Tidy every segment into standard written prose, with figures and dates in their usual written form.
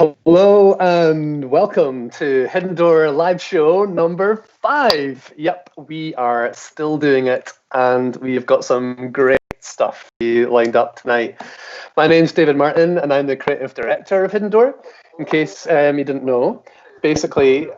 Hello and welcome to Hidden Door live show number 5. Yep, we are still doing it and we've got some great stuff lined up tonight. My name's David Martin and I'm the creative director of Hidden Door. In case you didn't know, basically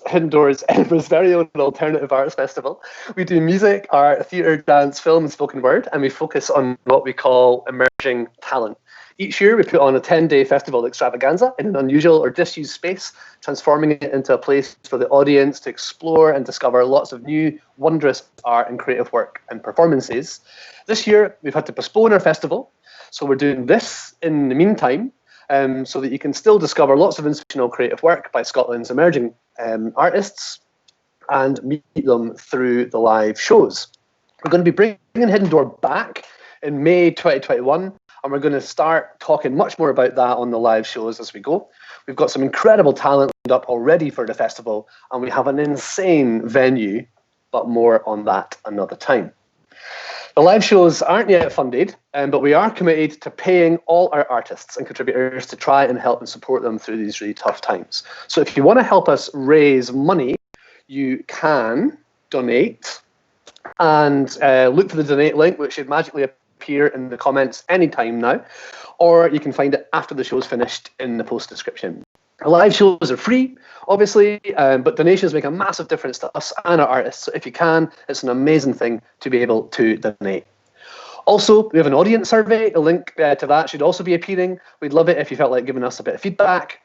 Hidden Door is Edinburgh's very own alternative arts festival. We do music, art, theatre, dance, film and spoken word, and we focus on what we call emerging talent. Each year, we put on a 10-day festival extravaganza in an unusual or disused space, transforming it into a place for the audience to explore and discover lots of new, wondrous art and creative work and performances. This year, we've had to postpone our festival, so we're doing this in the meantime, so that you can still discover lots of inspirational creative work by Scotland's emerging artists and meet them through the live shows. We're going to be bringing Hidden Door back in May 2021, and we're going to start talking much more about that on the live shows as we go. We've got some incredible talent lined up already for the festival, and we have an insane venue, but more on that another time. The live shows aren't yet funded, but we are committed to paying all our artists and contributors to try and help and support them through these really tough times. So if you want to help us raise money, you can donate and look for the donate link, which should magically appear in the comments anytime now, or you can find it after the show's finished in the post description. The live shows are free, obviously, but donations make a massive difference to us and our artists. So if you can, it's an amazing thing to be able to donate. Also, we have an audience survey. A link to that should also be appearing. We'd love it if you felt like giving us a bit of feedback.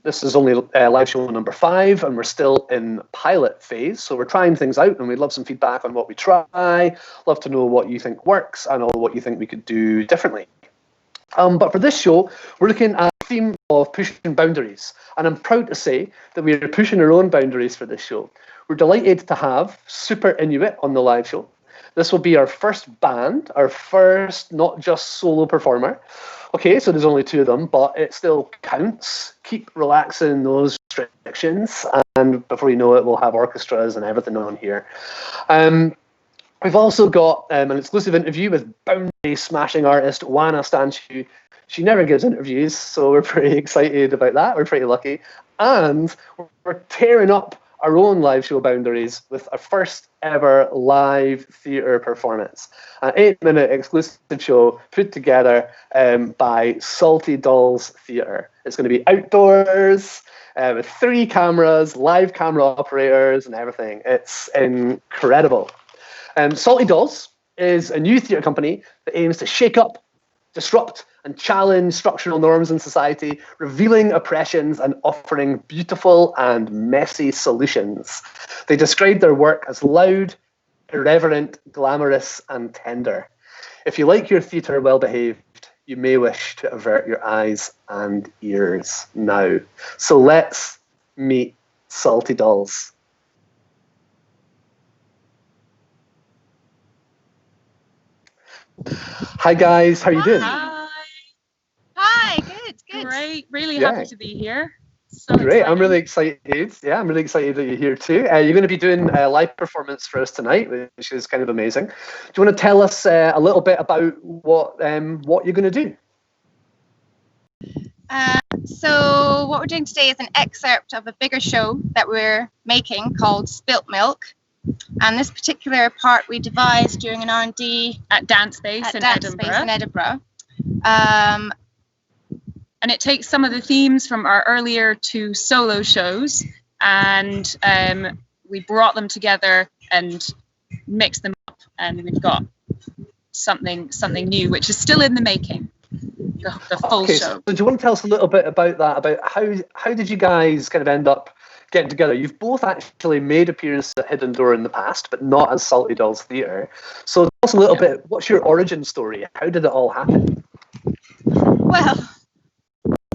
This is only live show number 5, and we're still in pilot phase. So we're trying things out, and we'd love some feedback on what we try. Love to know what you think works and all what you think we could do differently. But for this show, we're looking at the theme of pushing boundaries. And I'm proud to say that we are pushing our own boundaries for this show. We're delighted to have Super Inuit on the live show. This will be our first band, our first not just solo performer. Okay, so there's only 2 of them, but it still counts. Keep relaxing those restrictions, and before you know it, we'll have orchestras and everything on here. We've also got an exclusive interview with boundary smashing artist Oana Stanciu. She never gives interviews, so we're pretty excited about that. We're pretty lucky. And we're tearing up our own live show boundaries with our first ever live theatre performance. An 8-minute exclusive show put together by Salty Dolls Theatre. It's going to be outdoors with 3 cameras, live camera operators and everything. It's incredible. Salty Dolls is a new theatre company that aims to shake up, disrupt and challenge structural norms in society, revealing oppressions and offering beautiful and messy solutions. They describe their work as loud, irreverent, glamorous and tender. If you like your theatre well behaved, you may wish to avert your eyes and ears now. So let's meet Salty Dolls. Hi guys, how are you doing? Hi, good. Great, really happy to be here. So great, exciting. I'm really excited. Yeah, I'm really excited that you're here too. You're going to be doing a live performance for us tonight, which is kind of amazing. Do you want to tell us a little bit about what you're going to do? So what we're doing today is an excerpt of a bigger show that we're making called SPILT MILK. And this particular part we devised during an R&D at Dance Space in Edinburgh. And it takes some of the themes from our earlier 2 solo shows, and we brought them together and mixed them up, and we've got something new, which is still in the making. The full show. So do you want to tell us a little bit about that? About how did you guys kind of end up getting together? You've both actually made appearances at Hidden Door in the past, but not as Salty Dolls Theatre. So tell us a little bit. What's your origin story? How did it all happen? Well,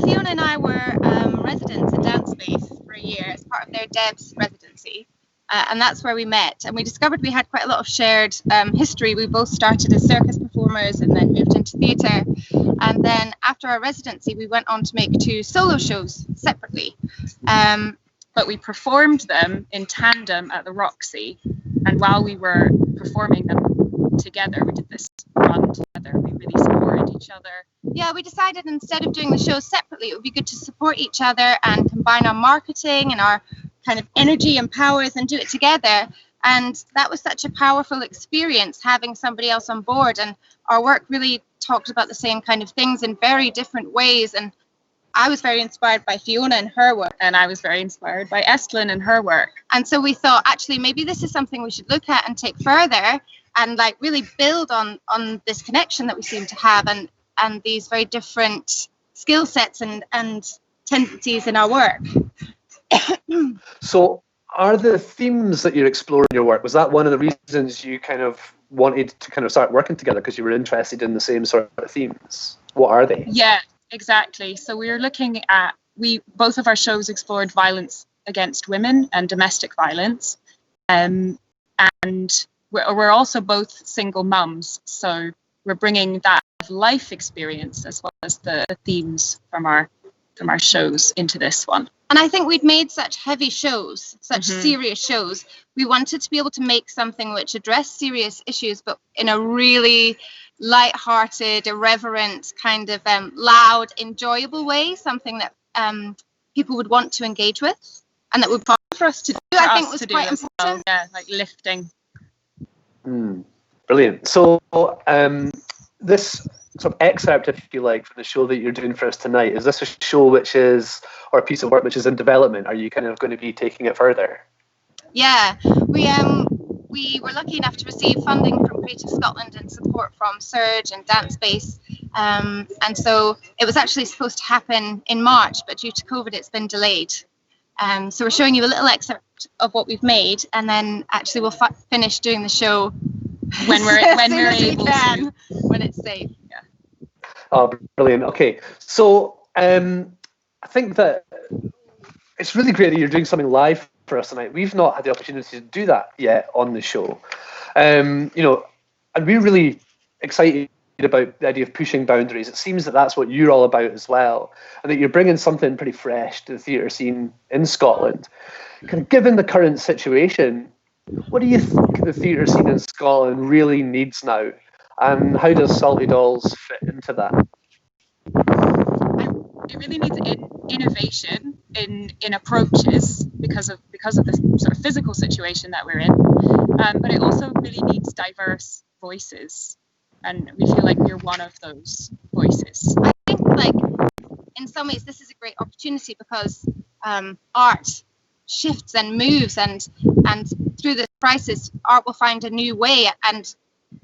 Fiona and I were residents at Dance Space for a year as part of their Devs residency, and that's where we met. And we discovered we had quite a lot of shared history. We both started as circus performers and then moved into theatre. And then after our residency, we went on to make 2 solo shows separately. But we performed them in tandem at the Roxy, and while we were performing them together, we did this run together. We really supported each other. Yeah, we decided instead of doing the shows separately, it would be good to support each other and combine our marketing and our kind of energy and powers and do it together. And that was such a powerful experience, having somebody else on board. And our work really talked about the same kind of things in very different ways. And I was very inspired by Fiona and her work. And I was very inspired by Estlin and her work. And so we thought, actually, maybe this is something we should look at and take further and like really build on this connection that we seem to have and these very different skill sets and tendencies in our work. So are the themes that you're exploring in your work, was that one of the reasons you kind of wanted to kind of start working together, because you were interested in the same sort of themes? What are they? Yeah, exactly. So we were looking at, both of our shows explored violence against women and domestic violence. And we're also both single mums. So we're bringing that life experience as well as the themes from our shows into this one. And I think we'd made such heavy shows, such serious shows. We wanted to be able to make something which addressed serious issues, but in a really light-hearted, irreverent, kind of loud, enjoyable way, something that people would want to engage with and that would be for us to do. I think was quite important. Well. Yeah, like lifting. Brilliant. So this sort of excerpt, if you like, from the show that you're doing for us tonight, is this a show which is, or a piece of work which is in development? Are you kind of going to be taking it further? Yeah, we were lucky enough to receive funding from Creative Scotland and support from Surge and Dance Base. And so it was actually supposed to happen in March, but due to COVID, it's been delayed. So we're showing you a little excerpt of what we've made, and then actually we'll finish doing the show when we're able to, when it's safe. Yeah. Oh, brilliant. Okay, so I think that it's really great that you're doing something live for us tonight. We've not had the opportunity to do that yet on the show, and we're really excited about the idea of pushing boundaries. It seems that that's what you're all about as well, and that you're bringing something pretty fresh to the theatre scene in Scotland. Kind of given the current situation, what do you think the theatre scene in Scotland really needs now, and how does Salty Dolls fit into that? It really needs innovation in approaches because of the sort of physical situation that we're in, but it also really needs diverse voices, and we feel like we're one of those voices. I think, like, in some ways this is a great opportunity because art shifts and moves, and through this crisis art will find a new way, and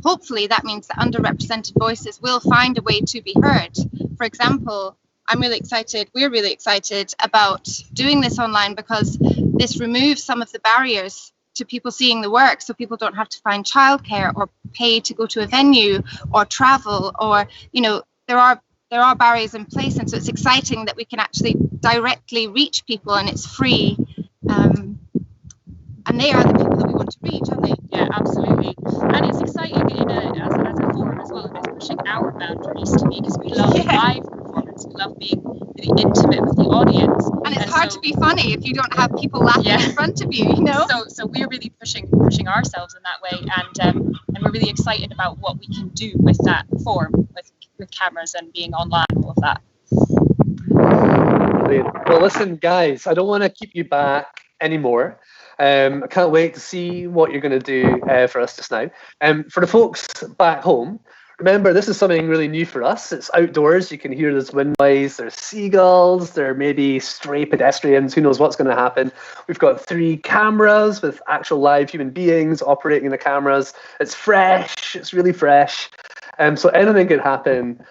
hopefully that means that underrepresented voices will find a way to be heard. For example, we're really excited about doing this online because this removes some of the barriers to people seeing the work, so people don't have to find childcare or pay to go to a venue or travel, or there are barriers in place, and so it's exciting that we can actually directly reach people and it's free, and they are the people that we want to reach, aren't they? Yeah, absolutely. And it's exciting as a forum as well, it's pushing our boundaries to me, because we love live performance, we love being really intimate with the audience, and it's hard to be funny if you don't have people laughing in front of you, so we're really pushing ourselves in that way, and we're really excited about what we can do with that form, with cameras and being online and all of that. Brilliant. Well, listen, guys, I don't want to keep you back anymore. I can't wait to see what you're going to do for us just now. For the folks back home, remember, this is something really new for us. It's outdoors. You can hear there's wind noise, there's seagulls, there may be stray pedestrians. Who knows what's going to happen? We've got 3 cameras with actual live human beings operating the cameras. It's fresh. It's really fresh. So anything could happen.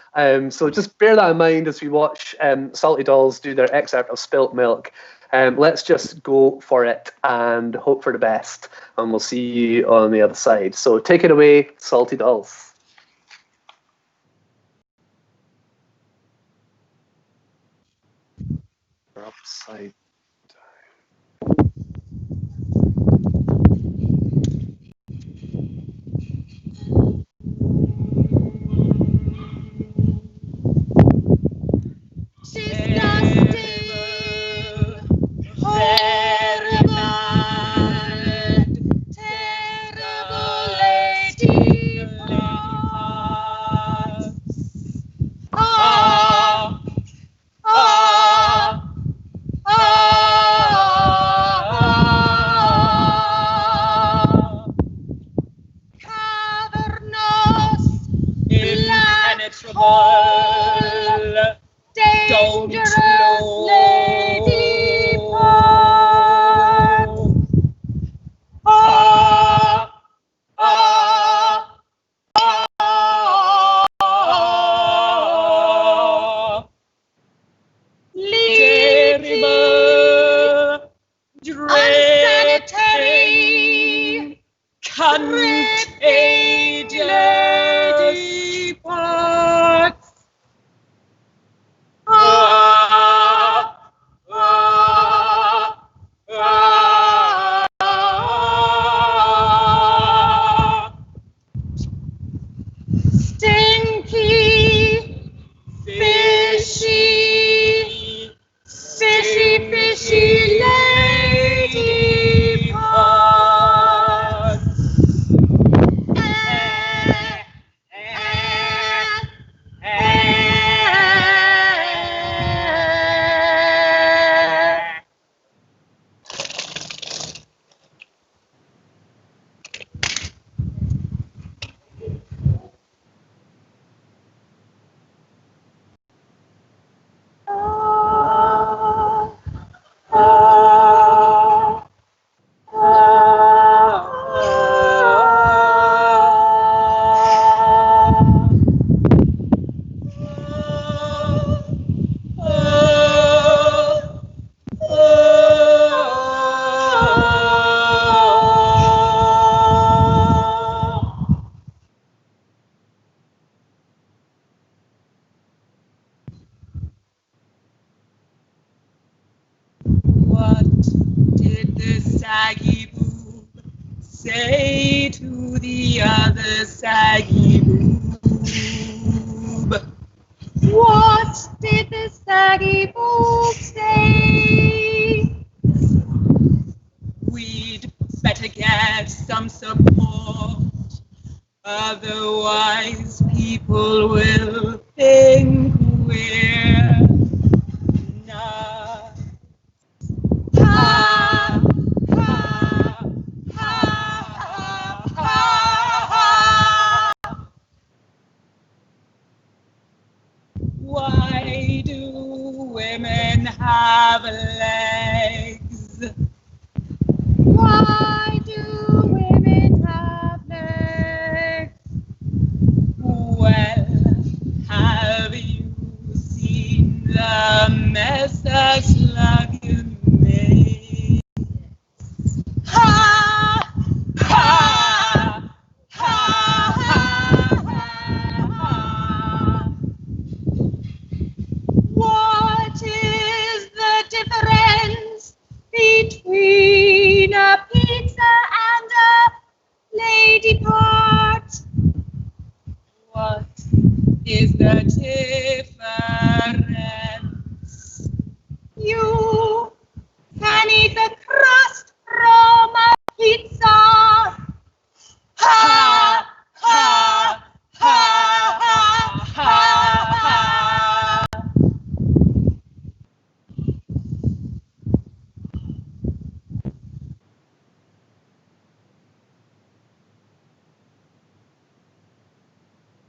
So just bear that in mind as we watch Salty Dolls do their excerpt of Spilt Milk. Let's just go for it and hope for the best. And we'll see you on the other side. So take it away, Salty Dolls. Upside down. Terrible lady, lady parts. Stinky, fishy, fishy lady parts. What did the saggy boob say to the other saggy boob? What did the saggy boob say? We'd better get some support, otherwise people will think we're nuts. Ha, ha, ha, ha, ha. Why do women have legs? Why do women have legs? Well, have you seen the mess a slug makes? Ha! Ha! Ha! Ha! Ha! What is the difference between a pizza and a lady part? What is the difference? You can eat the crust from a pizza. Ha! Ha! Ha! Ha! Ha! Ha!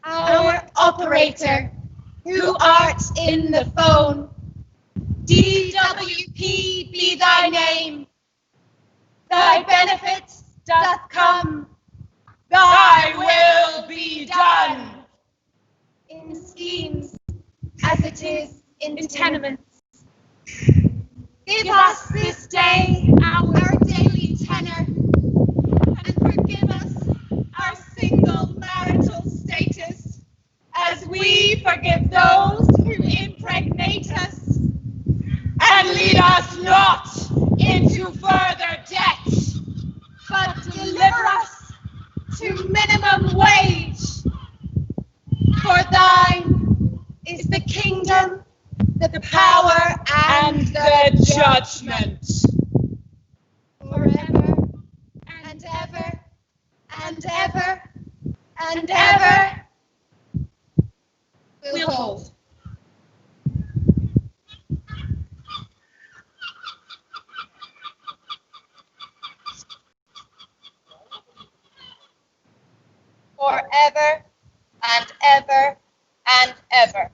Our operator, who art in the phone, DWP be thy name. Thy benefits doth come, Thy will be done. in schemes as it is in tenements. Give us this day our daily tenor, and forgive us our single marital status, as we forgive those who impregnate us. And lead us not into further debt, But deliver us to minimum wage. For thine is the kingdom, the power, and the judgment. forever and ever and ever and ever. We'll hold. Forever and ever and ever.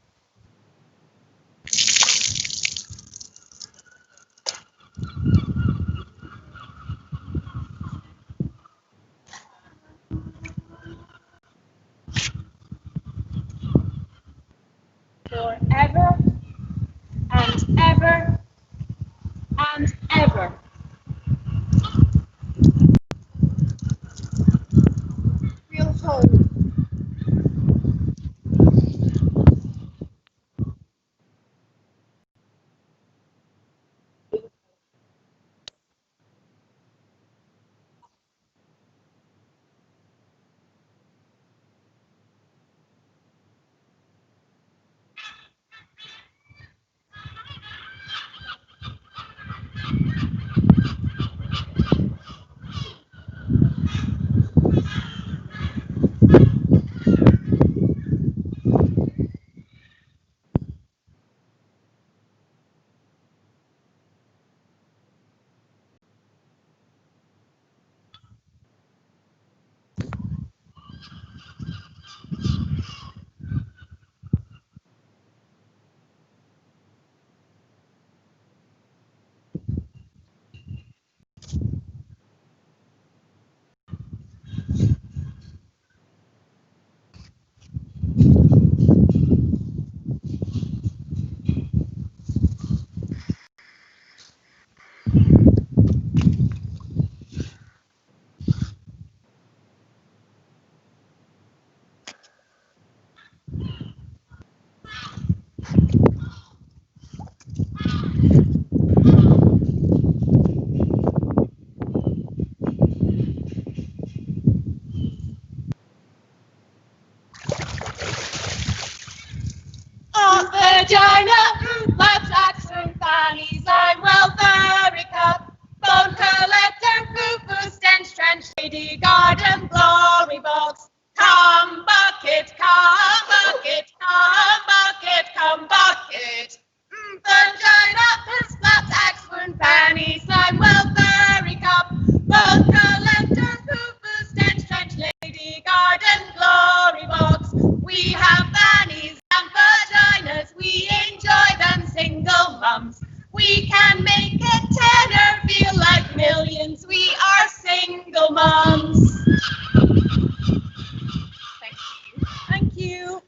Forever and ever and ever. vagina, flaps, axe, and fannies, I'm well, very cup, bone collector, foo-foo, stench, trench, lady, garden, glory box. Come bucket, come bucket, come bucket, come bucket. Vagina, flaps, axe, and fannies, I'm well, very cup, bone collector, foo-foo, stench, trench, lady, garden, glory box. We have fannies and vaginas, we enjoy them single mums. We can make a tenner feel like millions, we are single mums. Thank you. Thank you.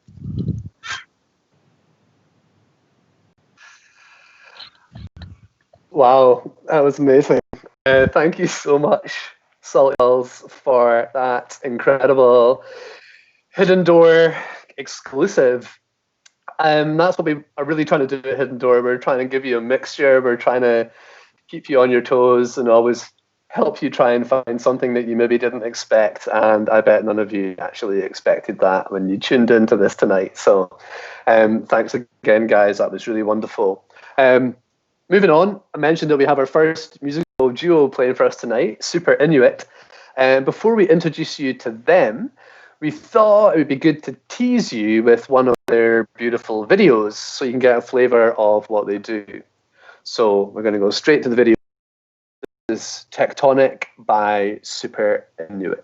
Wow, that was amazing. Thank you so much, Salty Girls, for that incredible Hidden Door exclusive. That's what we are really trying to do at Hidden Door. We're trying to give you a mixture. We're trying to keep you on your toes and always help you try and find something that you maybe didn't expect. And I bet none of you actually expected that when you tuned into this tonight. So thanks again, guys. That was really wonderful. Moving on, I mentioned that we have our first musical duo playing for us tonight, Super Inuit. And before we introduce you to them, we thought it would be good to tease you with one of their beautiful videos so you can get a flavour of what they do. So we're going to go straight to the video. This is Tectonic by Super Inuit.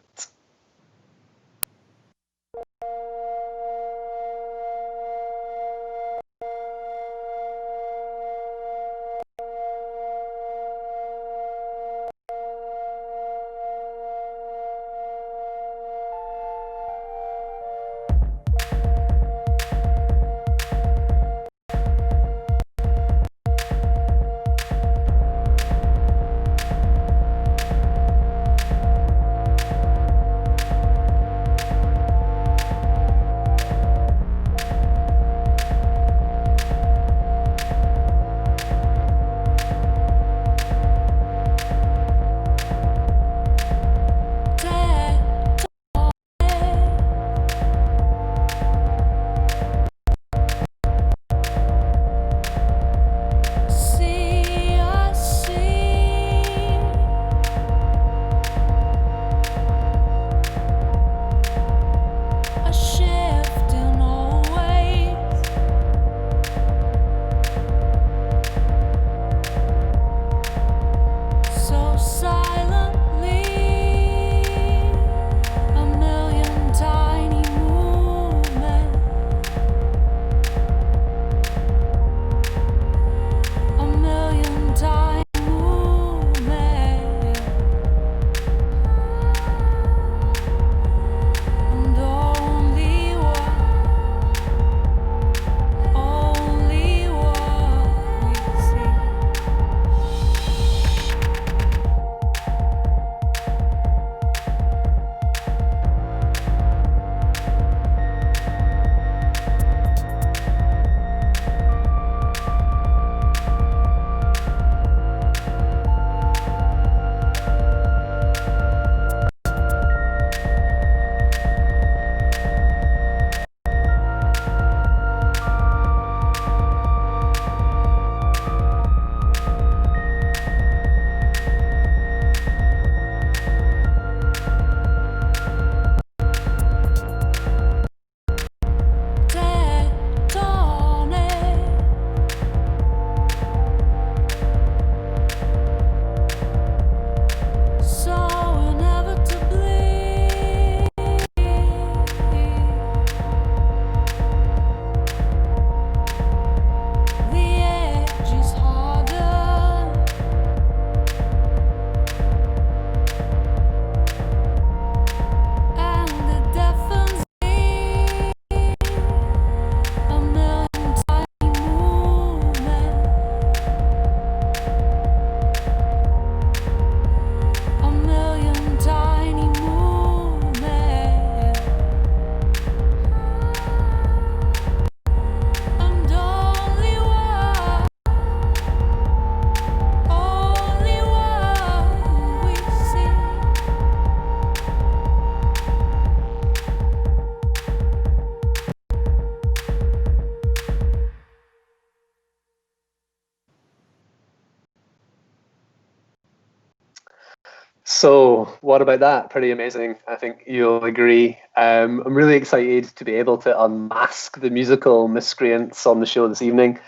So, what about that? Pretty amazing. I think you'll agree. I'm really excited to be able to unmask the musical miscreants on the show this evening.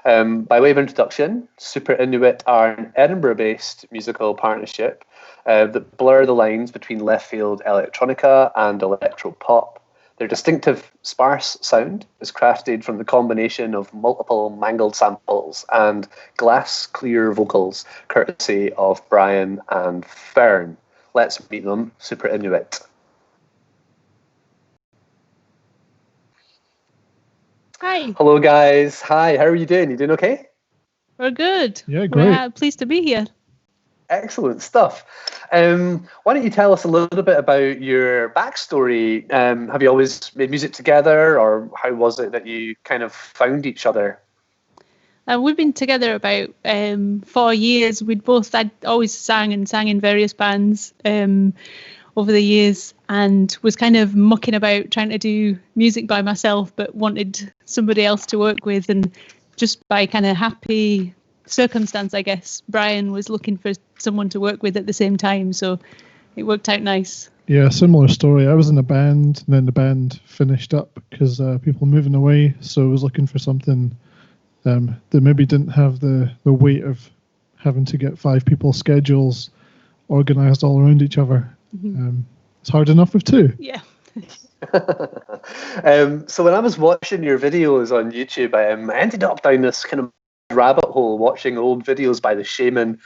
By way of introduction, Super Inuit are an Edinburgh-based musical partnership that blur the lines between left-field electronica and electro-pop. Their distinctive, sparse sound is crafted from the combination of multiple mangled samples and glass-clear vocals, courtesy of Brian and Fern. Let's meet them, Super Inuit. Hi. Hello, guys. Hi, how are you doing? You doing okay? We're good. Yeah, great. We're pleased to be here. Excellent stuff. Why don't you tell us a little bit about your backstory? Have you always made music together, or how was it that you kind of found each other? We've been together about 4 years. I'd always sang in various bands over the years, and was kind of mucking about trying to do music by myself, but wanted somebody else to work with. And just by kind of happy circumstance, I guess, Brian was looking for someone to work with at the same time, so it worked out nice. Yeah, similar story. I was in a band, and then the band finished up because people moving away, so I was looking for something that maybe didn't have the weight of having to get 5 people's schedules organised all around each other. Mm-hmm. It's hard enough with 2. Yeah. So when I was watching your videos on YouTube, I ended up down this kind of rabbit hole watching old videos by the Shaman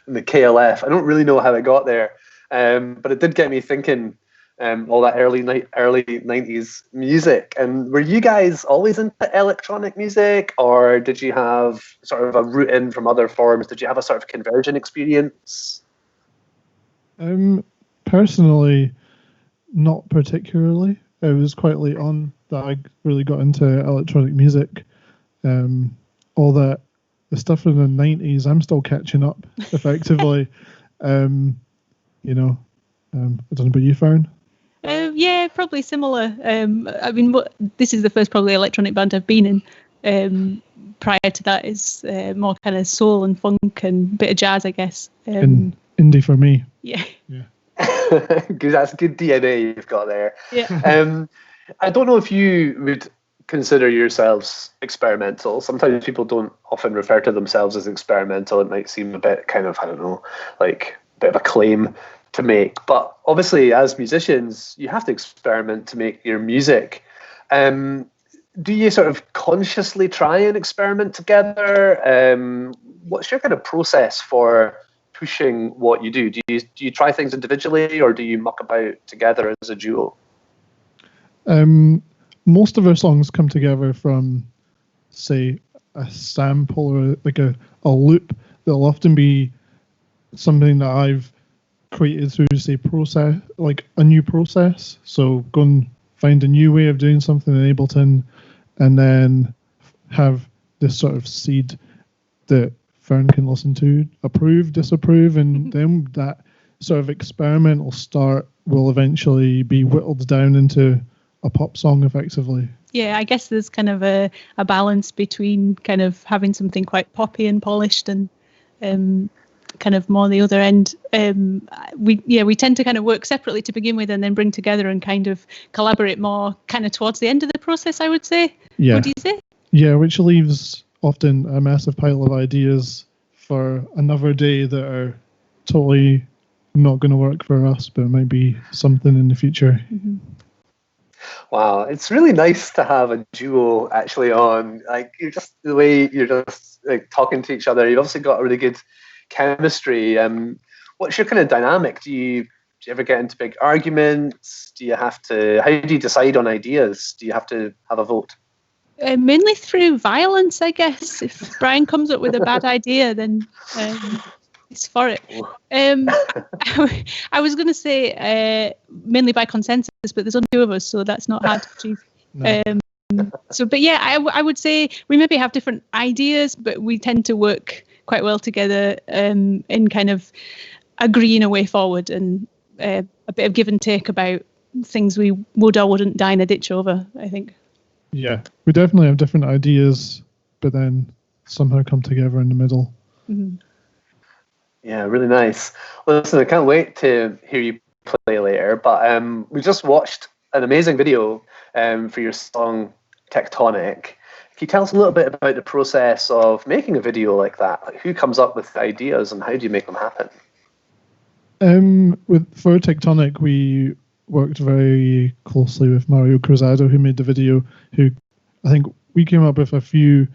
and the KLF. I don't really know how I got there, but it did get me thinking. All that early 90s music. And were you guys always into electronic music, or did you have sort of a root in from other forms? Did you have a sort of conversion experience? Personally, not particularly. It was quite late on that I really got into electronic music. All the stuff in the 90s, I'm still catching up effectively. I don't know about you, Fern? Yeah, probably similar. I mean, this is the first probably electronic band I've been in. Prior to that is more kind of soul and funk and bit of jazz, I guess. Indie for me. Yeah. That's good DNA you've got there. Yeah. I don't know if you would consider yourselves experimental. Sometimes people don't often refer to themselves as experimental. It might seem a bit kind of, I don't know, like a bit of a claim to make. But obviously, as musicians, you have to experiment to make your music. Do you sort of consciously try and experiment together? What's your kind of process for pushing what you do? Do you try things individually, or do you muck about together as a duo? Most of our songs come together from, say, a sample or like a loop. They'll often be something that I've created through, say, process, like a new process. So go and find a new way of doing something in Ableton, and then have this sort of seed that Fern can listen to, approve, disapprove, and then that sort of experimental start will eventually be whittled down into a pop song effectively. Yeah, I guess there's kind of a balance between kind of having something quite poppy and polished and kind of more the other end. We tend to kind of work separately to begin with and then bring together and kind of collaborate more kind of towards the end of the process, I would say. Yeah. What do you say? Yeah, which leaves often a massive pile of ideas for another day that are totally not going to work for us, but might be something in the future. Mm-hmm. Wow, it's really nice to have a duo actually on. Like, the way you're just like talking to each other. You've obviously got a really good chemistry. What's your kind of dynamic? Do you ever get into big arguments? How do you decide on ideas? Do you have to have a vote? Mainly through violence, I guess. If Brian comes up with a bad idea, then he's for it. I was going to say mainly by consensus, but there's only 2 of us, so that's not hard to achieve. No. But yeah, I would say we maybe have different ideas, but we tend to work quite well together in kind of agreeing a way forward and a bit of give and take about things we would or wouldn't die in a ditch over, I think. Yeah, we definitely have different ideas, but then somehow come together in the middle. Mm-hmm. Yeah, really nice. Well, listen, I can't wait to hear you play later. But we just watched an amazing video for your song Tectonic. Can you tell us a little bit about the process of making a video like that? Like, who comes up with the ideas and how do you make them happen? For Tectonic, we worked very closely with Mario Cruzado, who made the video. Who, I think, we came up with a few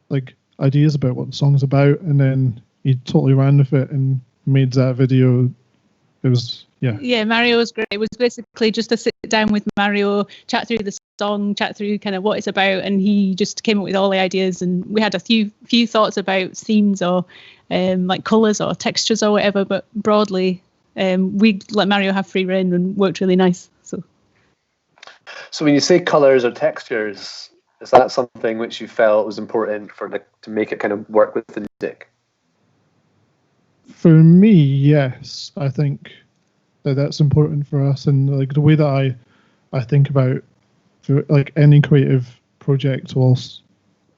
like ideas about what the song's about, and then he totally ran with it and made that video. It was Yeah, Mario was great. It was basically just to sit down with Mario, chat through the song, chat through kind of what it's about, and he just came up with all the ideas. And we had a few thoughts about themes or like colours or textures or whatever, but broadly, we let Mario have free rein and worked really nice. So when you say colours or textures, is that something which you felt was important to make it kind of work with the music? For me, yes. I think that's important for us, and like the way that I think about for like any creative project will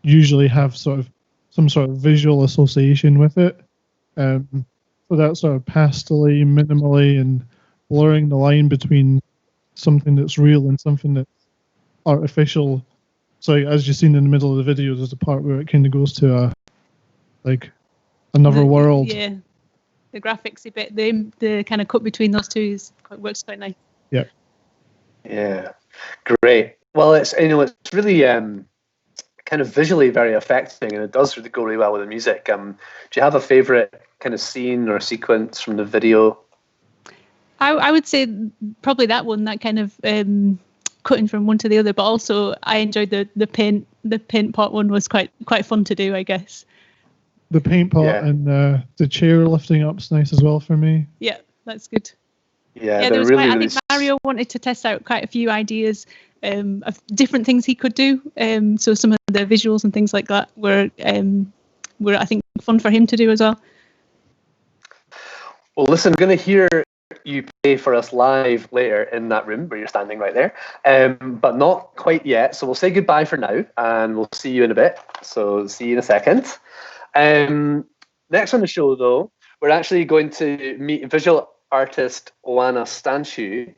usually have some sort of visual association with it. So that sort of pastely, minimally, and blurring the line between something that's real and something that's artificial. So as you've seen in the middle of the video, there's a part where it kind of goes to another world. Yeah, the graphics a bit, the kind of cut between those two works quite nice. Yeah. Yeah, great. Well, it's really kind of visually very affecting, and it does really go really well with the music. Do you have a favorite kind of scene or sequence from the video? I would say probably that one, that kind of cutting from one to the other, but also I enjoyed the paint pot one. Was quite fun to do, I guess. The paint pot and the chair lifting up's nice as well for me. Yeah, that's good. Yeah, there was really, I think Mario wanted to test out quite a few ideas of different things he could do. So some of the visuals and things like that were I think fun for him to do as well. Well, listen, I'm going to hear you play for us live later in that room where you're standing right there, but not quite yet. So we'll say goodbye for now, and we'll see you in a bit. So see you in a second. Next on the show, though, we're actually going to meet visual artist Oana Stanciu.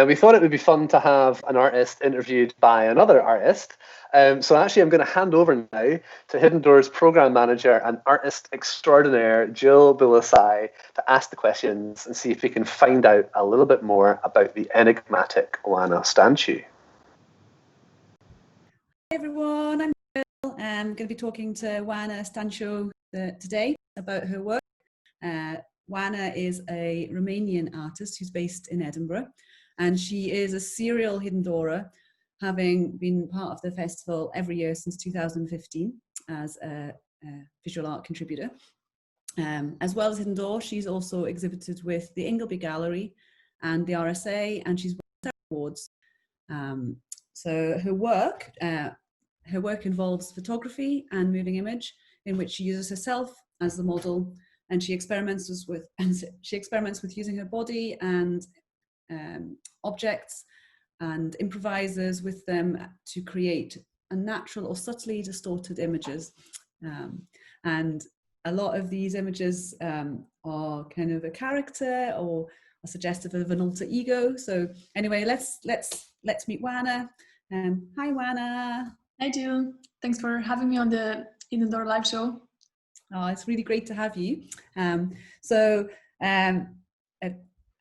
We thought it would be fun to have an artist interviewed by another artist. So actually, I'm going to hand over now to Hidden Door's program manager and artist extraordinaire, Jill Boualaxai, to ask the questions and see if we can find out a little bit more about the enigmatic Oana Stanciu. Hey everyone, I'm Jill. I'm going to be talking to Oana Stanciu today about her work. Oana is a Romanian artist who's based in Edinburgh, and she is a serial hidden doorer, having been part of the festival every year since 2015 as a visual art contributor. As well as Hidden Door, she's also exhibited with the Ingleby Gallery and the RSA, and she's won several awards. So her work involves photography and moving image, in which she uses herself as the model, and she experiments with using her body and objects, and improvises with them to create a natural or subtly distorted images. And a lot of these images are kind of a character or are suggestive of an alter ego. So anyway, let's meet Oana. Hi, Oana. Hi, Jill. Thanks for having me on the Hidden Door live show. Oh, it's really great to have you.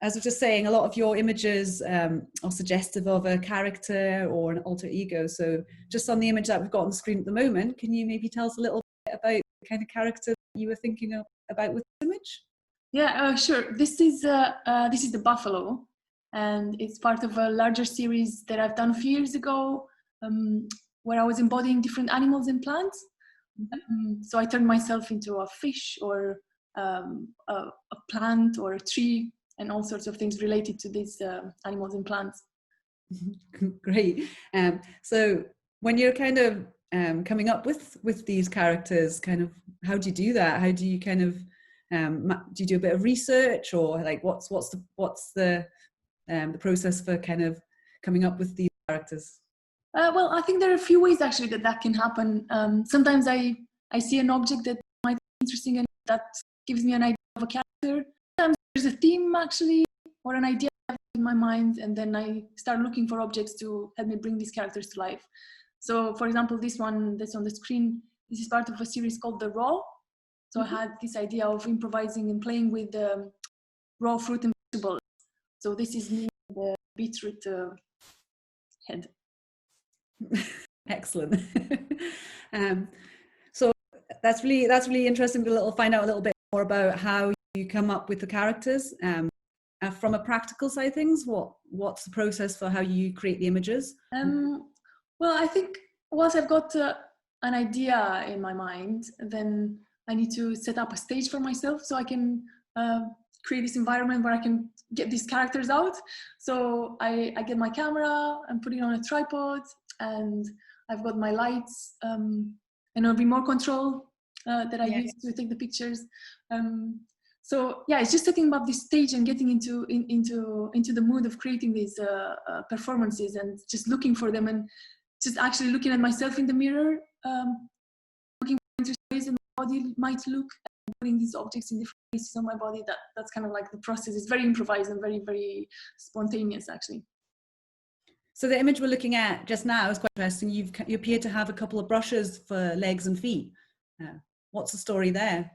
As I was just saying, a lot of your images are suggestive of a character or an alter ego. So just on the image that we've got on the screen at the moment, can you maybe tell us a little bit about the kind of character that you were thinking about with this image? Yeah, sure. This is the buffalo, and it's part of a larger series that I've done a few years ago, where I was embodying different animals and plants. So I turned myself into a fish or a plant or a tree, and all sorts of things related to these animals and plants. Great. So when you're kind of coming up with these characters, kind of how do you do that? How do you kind of do you do a bit of research, or like what's the process for kind of coming up with these characters? Well, I think there are a few ways actually that can happen. Sometimes I see an object that might be interesting, and that gives me an idea of a character. Sometimes there's a theme actually, or an idea in my mind, and then I start looking for objects to help me bring these characters to life. So for example, this one that's on the screen, this is part of a series called The Raw. So I had this idea of improvising and playing with raw fruit and vegetables. So this is me, the beetroot head. Excellent. So that's really interesting. We'll find out a little bit more about how you come up with the characters. From a practical side of things, what's the process for how you create the images? Well, I think once I've got an idea in my mind, then I need to set up a stage for myself so I can create this environment where I can get these characters out. So I get my camera and put it on a tripod, and I've got my lights and a remote control that I use to take the pictures. So yeah, it's just setting up this stage and getting into the mood of creating these performances, and just looking for them, and just actually looking at myself in the mirror, looking into ways that my body might look, and putting these objects in different places on my body. That's kind of like the process. It's very improvised and very, very spontaneous, actually. So the image we're looking at just now is quite interesting. You appear to have a couple of brushes for legs and feet. What's the story there?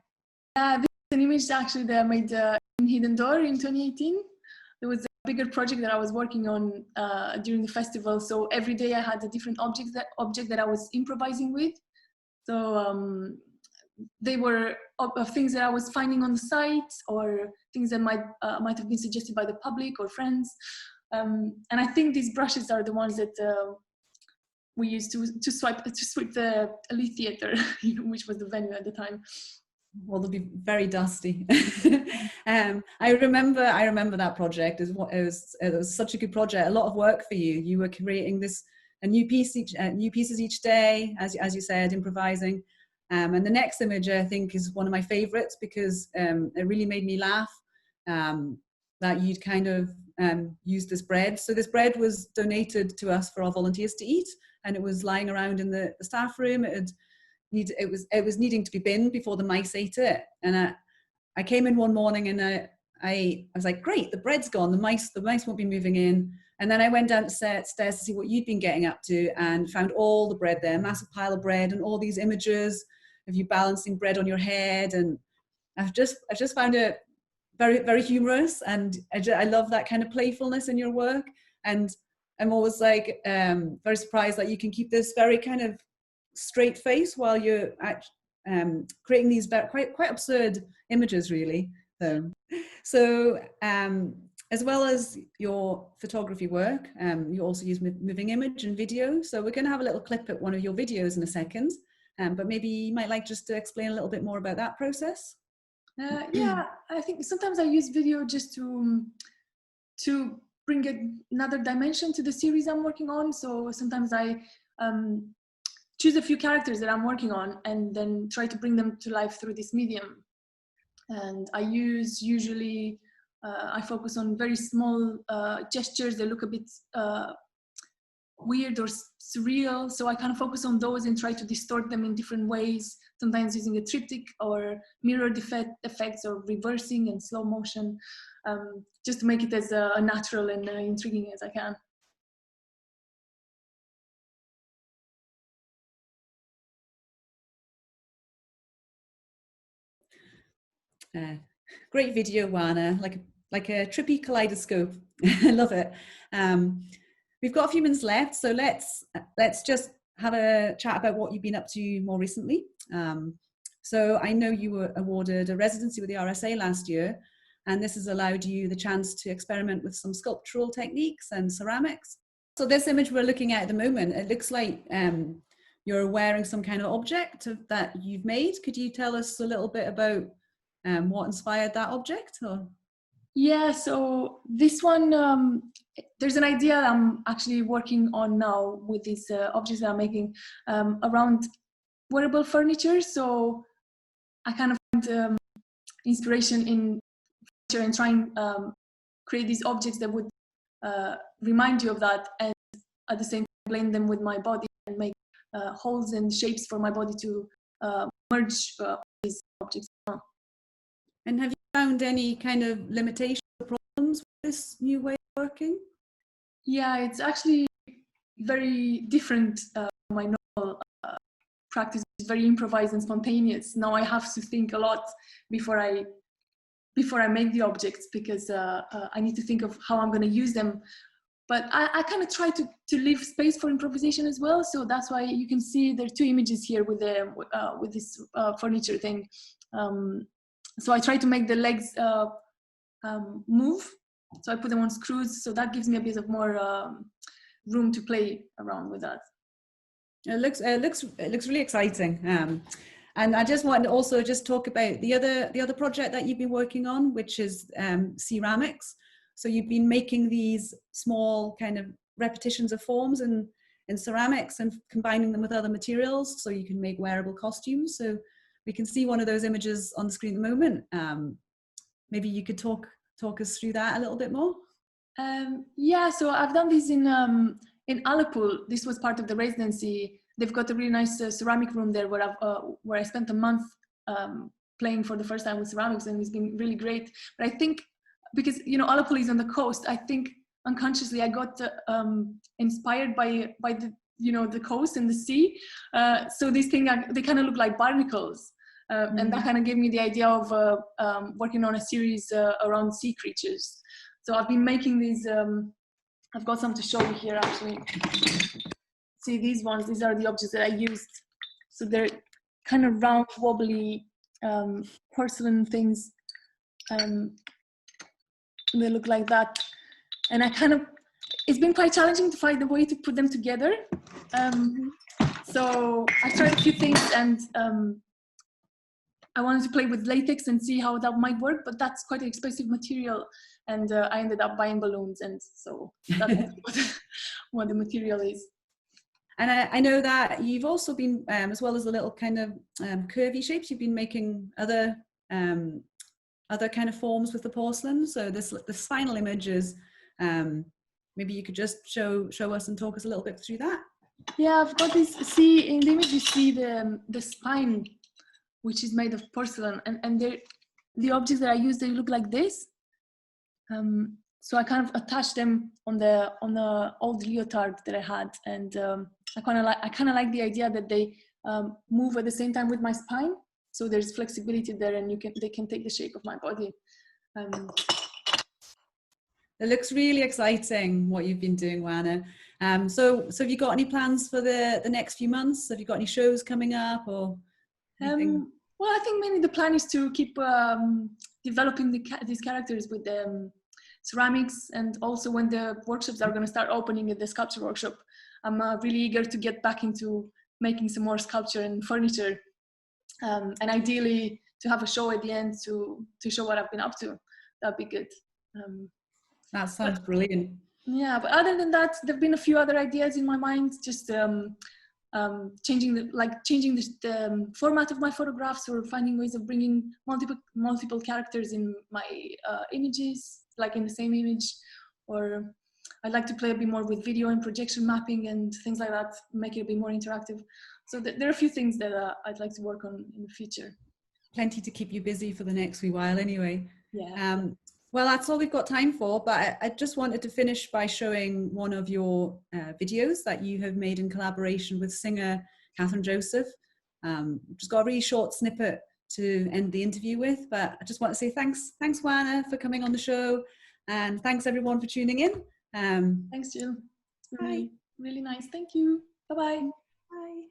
This is an image actually that I made in Hidden Door in 2018. There was a bigger project that I was working on during the festival. So every day I had a different object that I was improvising with. So they were of things that I was finding on the site, or things that might have been suggested by the public or friends. And I think these brushes are the ones that we used to sweep the Elite Theatre, which was the venue at the time. Well, they'll be very dusty. I remember that project. It was such a good project. A lot of work for you. You were creating new pieces each day, as you said, improvising. And the next image, I think, is one of my favorites, because it really made me laugh. That you'd kind of used this bread. So this bread was donated to us for our volunteers to eat, and it was lying around in the staff room. It was needing to be binned before the mice ate it. And I came in one morning, and I was like, great, the bread's gone. The mice won't be moving in. And then I went downstairs to see what you'd been getting up to, and found all the bread there, a massive pile of bread, and all these images of you balancing bread on your head. And I've just found it very, very humorous, and I love that kind of playfulness in your work. And I'm always like very surprised that you can keep this very kind of straight face while you're creating these quite absurd images, really. So as well as your photography work, you also use moving image and video. So we're going to have a little clip at one of your videos in a second, but maybe you might like just to explain a little bit more about that process. Yeah, I think sometimes I use video just to bring another dimension to the series I'm working on. So sometimes I choose a few characters that I'm working on, and then try to bring them to life through this medium. And I usually I focus on very small gestures that look a bit weird or surreal. So I kind of focus on those and try to distort them in different ways, sometimes using a triptych or mirror effects, or reversing and slow motion, just to make it as natural and intriguing as I can. Great video, Oana, like a trippy kaleidoscope. I love it. We've got a few minutes left, so let's just have a chat about what you've been up to more recently. So I know you were awarded a residency with the RSA last year, and this has allowed you the chance to experiment with some sculptural techniques and ceramics. So this image we're looking at the moment, it looks like you're wearing some kind of object that you've made. Could you tell us a little bit about what inspired that object? Or? Yeah, so this one, there's an idea I'm actually working on now with these objects that I'm making around wearable furniture. So I kind of find inspiration in furniture and trying create these objects that would remind you of that, and at the same time blend them with my body and make holes and shapes for my body to merge these objects. And have you found any kind of limitations or problems with this new way of working? Yeah, it's actually very different from my normal practice. It's very improvised and spontaneous. Now I have to think a lot before I make the objects, because I need to think of how I'm going to use them. But I kind of try to leave space for improvisation as well. So that's why you can see there are two images here with this furniture thing. So I try to make the legs move. So I put them on screws. So that gives me a bit of more room to play around with that. It looks really exciting. And I just want to also just talk about the other project that you've been working on, which is ceramics. So you've been making these small kind of repetitions of forms in ceramics and combining them with other materials so you can make wearable costumes. So we can see one of those images on the screen at the moment. Maybe you could talk us through that a little bit more. Yeah, so I've done this in Aleppo. This was part of the residency. They've got a really nice ceramic room there where I spent a month playing for the first time with ceramics, and it's been really great. But I think, because Aleppo is on the coast, I think unconsciously I got inspired by the coast and the sea. So these things they kind of look like barnacles, and that kind of gave me the idea of working on a series around sea creatures. So I've been making these. I've got some to show you here actually. See these ones? These are the objects that I used. So they're kind of round, wobbly porcelain things. They look like that, and it's been quite challenging to find a way to put them together. So I tried a few things, and I wanted to play with latex and see how that might work, but that's quite an expensive material, and I ended up buying balloons, and so that's what the material is. And I know that you've also been, as well as the little kind of curvy shapes, you've been making other kind of forms with the porcelain. So this final image is, maybe you could just show us and talk us a little bit through that. Yeah, I've got this. See, in the image you see the spine, which is made of porcelain, and the objects that I use, they look like this. So I kind of attached them on the old leotard that I had, and I kind of like the idea that they move at the same time with my spine. So there's flexibility there, and they can take the shape of my body. It looks really exciting what you've been doing, Oana. So have you got any plans for the next few months? Have you got any shows coming up or anything? Well, I think mainly the plan is to keep developing these characters with ceramics, and also when the workshops are going to start opening at the sculpture workshop, I'm really eager to get back into making some more sculpture and furniture, and ideally to have a show at the end to show what I've been up to. That'd be good. That sounds brilliant. Yeah, but other than that, there've been a few other ideas in my mind, just changing the format of my photographs, or finding ways of bringing multiple characters in my images, like in the same image. Or I'd like to play a bit more with video and projection mapping and things like that, make it a bit more interactive. So there are a few things that I'd like to work on in the future. Plenty to keep you busy for the next wee while anyway. Yeah. Well, that's all we've got time for, but I just wanted to finish by showing one of your videos that you have made in collaboration with singer Kathryn Joseph. Just got a really short snippet to end the interview with, but I just want to say thanks Oana for coming on the show, and thanks everyone for tuning in. Thanks, Jill. It's been really nice. Thank you. Bye-bye. Bye.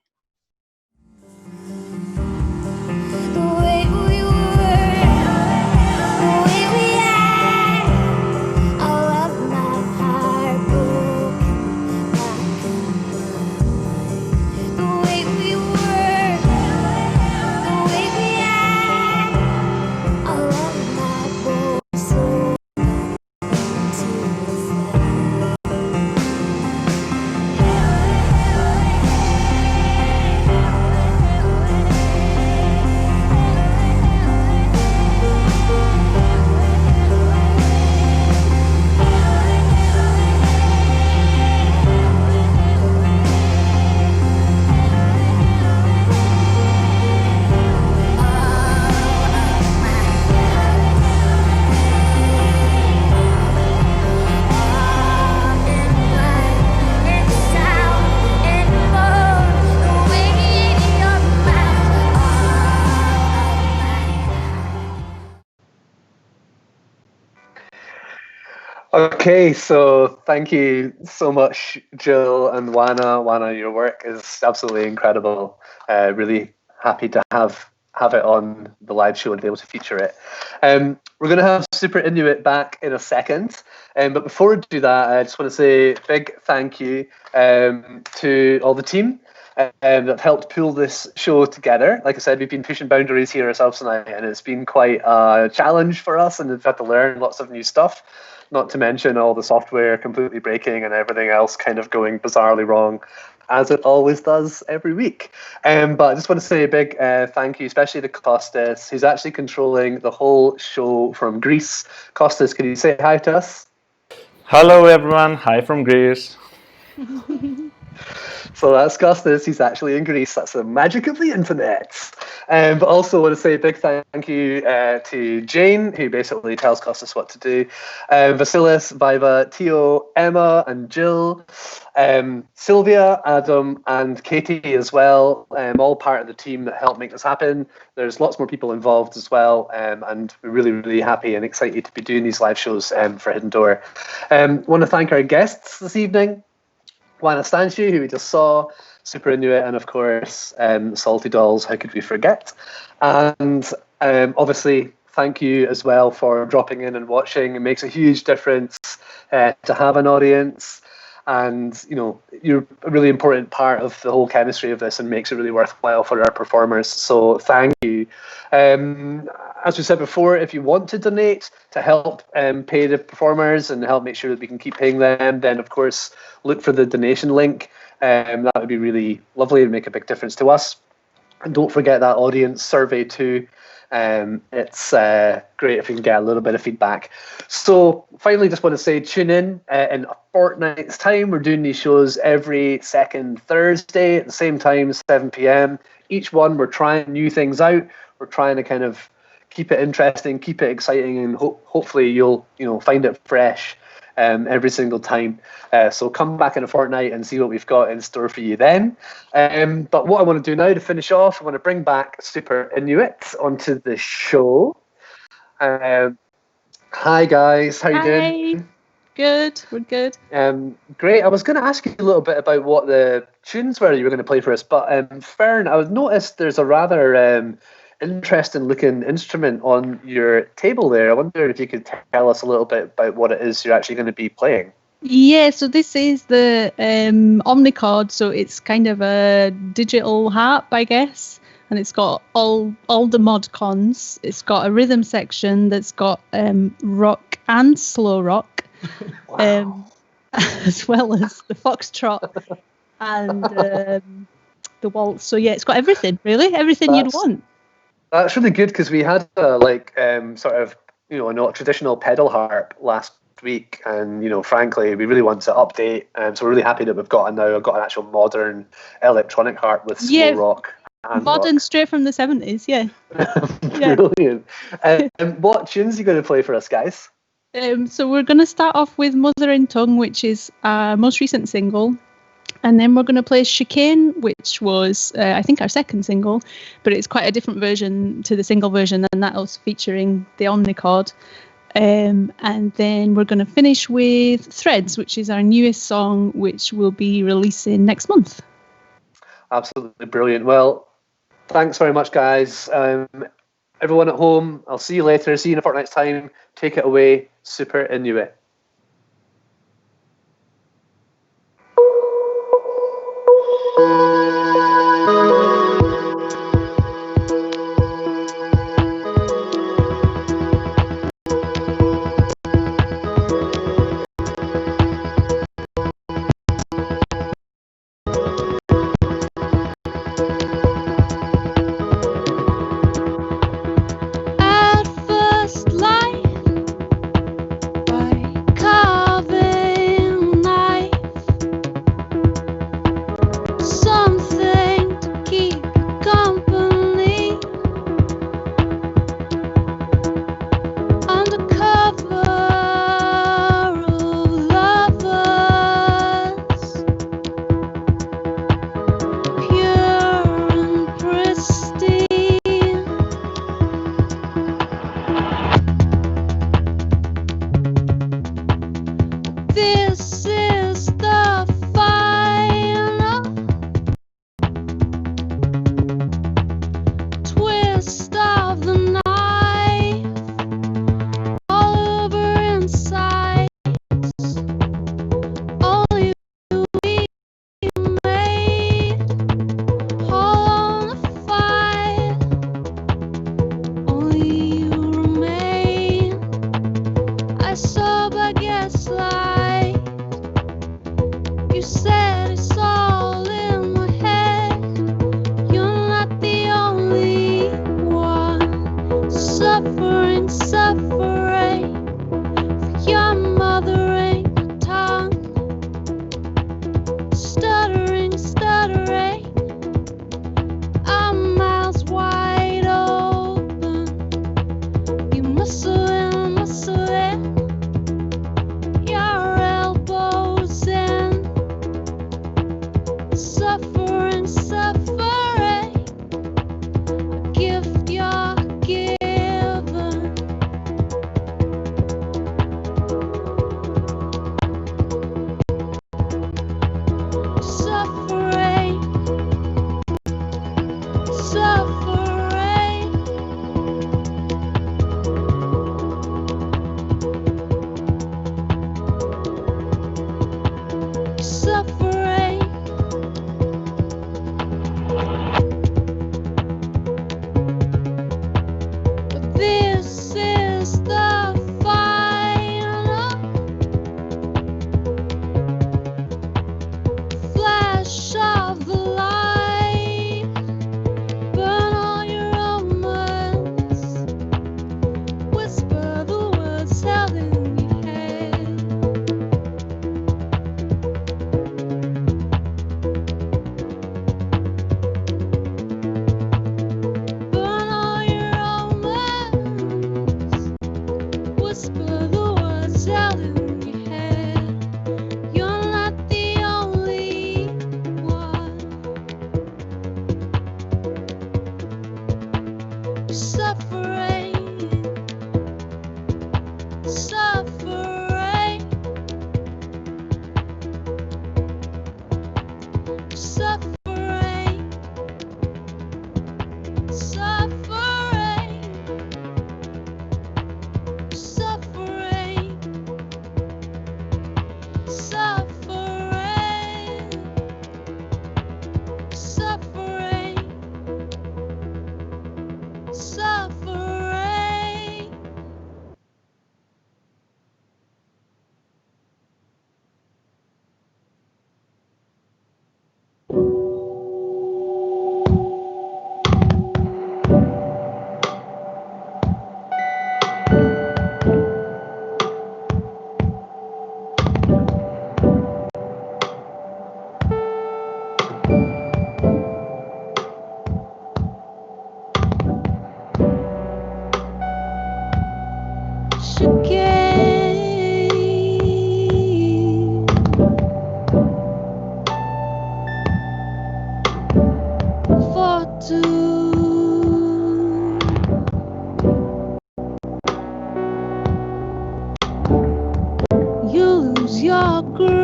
Okay, so thank you so much, Jill and Oana. Oana, your work is absolutely incredible. Really happy to have it on the live show and be able to feature it. We're going to have Super Inuit back in a second, but before we do that, I just want to say a big thank you to all the team that helped pull this show together. Like I said, we've been pushing boundaries here ourselves tonight, and it's been quite a challenge for us, and we've had to learn lots of new stuff. Not to mention all the software completely breaking and everything else kind of going bizarrely wrong, as it always does every week. But I just want to say a big thank you, especially to Kostas, who's actually controlling the whole show from Greece. Kostas, can you say hi to us? Hello, everyone. Hi from Greece. So that's Kostas. He's actually in Greece. That's the magic of the internet. But also want to say a big thank you to Jane, who basically tells Kostas what to do. Vasilis, Viva, Tio, Emma, and Jill. Sylvia, Adam, and Katie as well. All part of the team that helped make this happen. There's lots more people involved as well. And we're really, really happy and excited to be doing these live shows for Hidden Door. Want to thank our guests this evening. Oana Stanciu, who we just saw, Super Inuit, and of course, Salty Dolls, how could we forget? And obviously, thank you as well for dropping in and watching. It makes a huge difference to have an audience. And, you know, you're a really important part of the whole chemistry of this and makes it really worthwhile for our performers. So thank you. As we said before, if you want to donate to help pay the performers and help make sure that we can keep paying them, then of course look for the donation link. That would be really lovely and make a big difference to us. And don't forget that audience survey too. It's great if we can get a little bit of feedback. So finally, just want to say tune in a fortnight's time. We're doing these shows every second Thursday at the same time, 7 p.m. Each one, we're trying new things out. We're trying to kind of keep it interesting, keep it exciting, and hopefully you'll find it fresh every single time. So come back in a fortnight and see what we've got in store for you then. But what I want to do now to finish off, I want to bring back Super Inuit onto the show. Hi guys, how you doing? Good, we're good. Great. I was going to ask you a little bit about what the tunes were you were going to play for us, but Fern, I noticed there's a rather interesting looking instrument on your table there. I wonder if you could tell us a little bit about what it is you're actually going to be playing. Yeah, so this is the Omnichord, so it's kind of a digital harp, I guess, and it's got all the mod cons. It's got a rhythm section that's got rock and slow rock, wow. As well as the foxtrot and the waltz. So yeah, it's got everything, really, everything you'd want. That's really good because we had a not traditional pedal harp last week, and frankly we really want to update, so we're really happy that we've got an actual modern electronic harp with slow rock. Modern, straight from the 70s, yeah. Brilliant. What tunes are you going to play for us, guys? So we're going to start off with Mother in Tongue, which is our most recent single. And then we're going to play Chicane, which was, I think, our second single, but it's quite a different version to the single version, and that was featuring the Omnichord. And then we're going to finish with Threads, which is our newest song, which we'll be releasing next month. Absolutely brilliant. Well, thanks very much, guys. Everyone at home, I'll see you later. See you in a fortnight's time. Take it away, Super Inuit. Undercover of love. This is the final twist of the knife, all over inside. Only we made, all on the fight. Only you remain. I saw by gaslight. You said it's all in my head. You're not the only one suffering, suffering. For your mother ain't a tongue, stuttering, stuttering. Our mouths wide open. You muscling, muscling. Your elbows in. Suffering, suffering. A gift you're given. Suffering, suffering. Suffering. But this is the final flash of the light. Burn all your omens. Whisper the words held in your head. Burn all your omens. Whisper the words held in your head. You're not the only one suffering, suffering, suffering, suffering, suffering, suffering, suffering, suffering. Chicane. Fortune. You lose your grip.